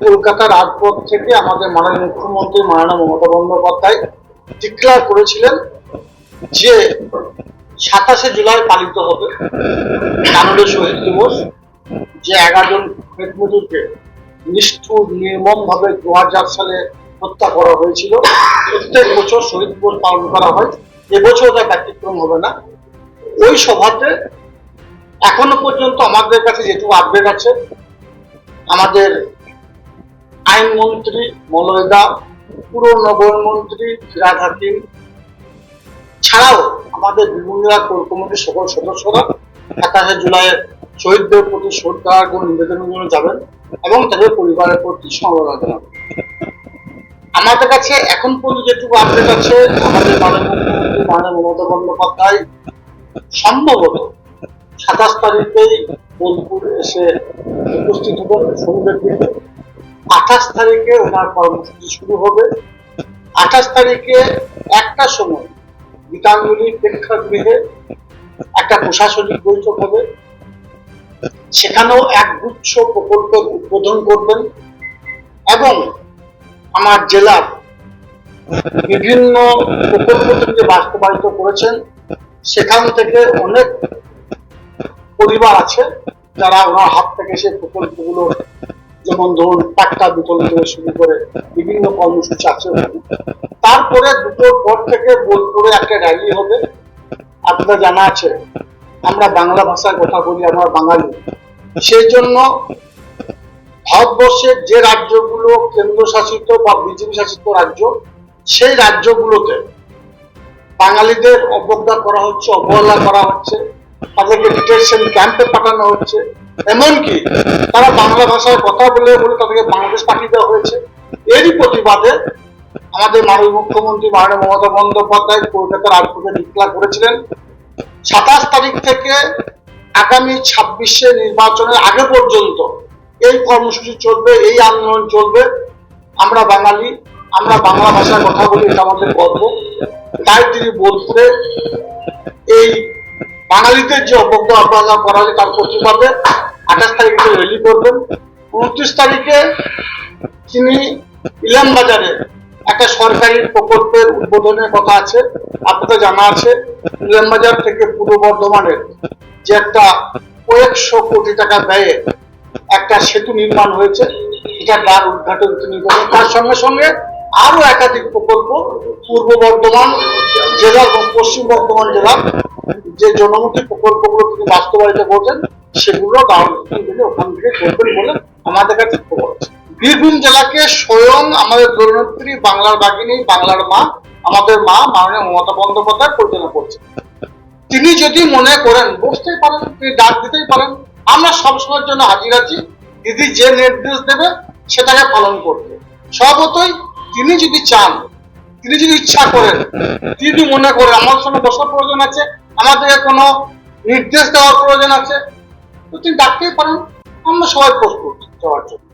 কলকাতার রাজপথ থেকে আমাদের মাননীয় মুখ্যমন্ত্রী মাননীয় মমতা বন্দ্যোপাধ্যায় ডিক্লেয়ার করেছিলেন যে 27শে জুলাই পালিত হবে কানড়ে শহীদ দিবস। যে 11 জন ক্ষেত মজুরকে নিষ্ঠুর নির্মম ভাবে 2000 সালে হত্যা করা হয়েছিল, প্রত্যেক বছর শহীদ দিবস পালন করা হয়, এবছর তা ব্যতিক্রম হবে না। ওই সভাতে এখনো পর্যন্ত আমাদের কাছে যেটুকু আপডেট আছে, আমাদের আইনমন্ত্রী মলয়দা, পুর নগর মন্ত্রী ফিরহাদ হাকিম ছাড়াও আমাদের বিভিন্ন কোর কমিটির সকল সদস্যরা 27শে জুলাই শহীদদের প্রতি শ্রদ্ধা এবং নিবেদনের জন্য যাবেন এবং তাদের পরিবারের প্রতি সমবেদনা জানাবেন। আমাদের কাছে এখন পর্যন্ত যেটুকু আপডেট আছে, আমাদের মাননীয় মুখ্যমন্ত্রী মাননীয় মমতা বন্দ্যোপাধ্যায় সম্ভবত 27 তারিখেই বোলপুর এসে উপস্থিত হবেন সন্ধ্যের দিকে। 28 তারিখে ওনার কর্মসূচি শুরু হবে। 28 তারিখে একটা সময় গীতাঞ্জলি প্রেক্ষাগৃহে একটা প্রশাসনিক বৈঠক হবে, সেখানেও একগুচ্ছ প্রকল্পের উদ্বোধন করবেন এবং আমার জেলার বিভিন্ন প্রকল্প থেকে বাস্তবায়িত করেছেন সেখান থেকে অনেক পরিবার আছে যারা ওনার হাত থেকে সেই প্রকল্পগুলো, যেমন ধরুন টাকা বিতরণ থেকে শুরু করে বিভিন্ন কর্মসূচি আছে। তারপরে দুটোর পর থেকে বোলপুরে একটা র্যালি হবে। আপনাদের জানা আছে আমরা বাংলা ভাষায় কথা বলি, আমরা বাঙালি, সেই জন্য ভারতবর্ষের যে রাজ্যগুলো কেন্দ্রশাসিত বা বিজেপি শাসিত রাজ্য, সেই রাজ্যগুলোতে বাঙালিদের অবজ্ঞা করা হচ্ছে, অবহেলা করা হচ্ছে, তাদেরকে ডিটেনশন ক্যাম্পে পাঠানো হচ্ছে, এমনকি তারা বাংলা ভাষায় কথা বলে তাদেরকে বাংলাদেশ পাঠিয়ে দেওয়া হয়েছে। এরই প্রতিবাদে আমাদের মাননীয় মুখ্যমন্ত্রী মাননীয় মমতা বন্দ্যোপাধ্যায় কলকাতার রাজপথে ডিক্লেয়ার করেছিলেন 27 তারিখ থেকে আগামী 26শে নির্বাচনের আগে পর্যন্ত এই কর্মসূচি চলবে, এই আন্দোলন চলবে। আমরা বাঙালি, আমরা বাংলা ভাষায় কথা বলি, এটা আমাদের গর্ব। তাই তিনি বোলপুরে এই বাঙালিদের যে অবজ্ঞা অবহেলা করা হয় তার প্রতিবাদে 28 তারিখে র্যালি করবেন। 29 তারিখে তিনি ইলামবাজারে একটা সরকারি প্রকল্পের উদ্বোধনের কথা আছে। আপনাদের জানা আছে ইলামবাজার থেকে পূর্ব বর্ধমানের যে একটা কয়েকশো কোটি টাকা ব্যয়ে একটা সেতু নির্মাণ হয়েছে, এটা দ্বার উদ্ঘাটন তিনি করবেন। তার সঙ্গে সঙ্গে আরো একাধিক প্রকল্প পূর্ব বর্ধমান জেলা এবং পশ্চিম বর্ধমান জেলার যে জনমুখী প্রকল্পগুলো তিনি বাস্তবায়িত করছেন সেগুলো ওখান থেকে করবেন বলে আমাদের কাছে খবর আছে। বীরভূম জেলাকে স্বয়ং আমাদের দলনেত্রী, বাংলার বাগিনী, বাংলার মা, আমাদের মা মাননীয় মমতা বন্দ্যোপাধ্যায় পরিচালনা করছেন। তিনি যদি মনে করেন বসতেই পারেন, তিনি ডাক দিতেই পারেন, আমরা সবসময়ের জন্য হাজির আছি। দিদি যে নির্দেশ দেবে সেটাকে পালন করবে। স্বভাবতই তিনি যদি চান, তিনি যদি ইচ্ছা করেন, তিনি যদি মনে করেন আমার সঙ্গে বসার প্রয়োজন আছে, আমাদেরকে কোনো নির্দেশ দেওয়ার প্রয়োজন আছে, তো তিনি ডাকতেই পারেন। আমরা সবাই প্রস্তুত যাওয়ার জন্য।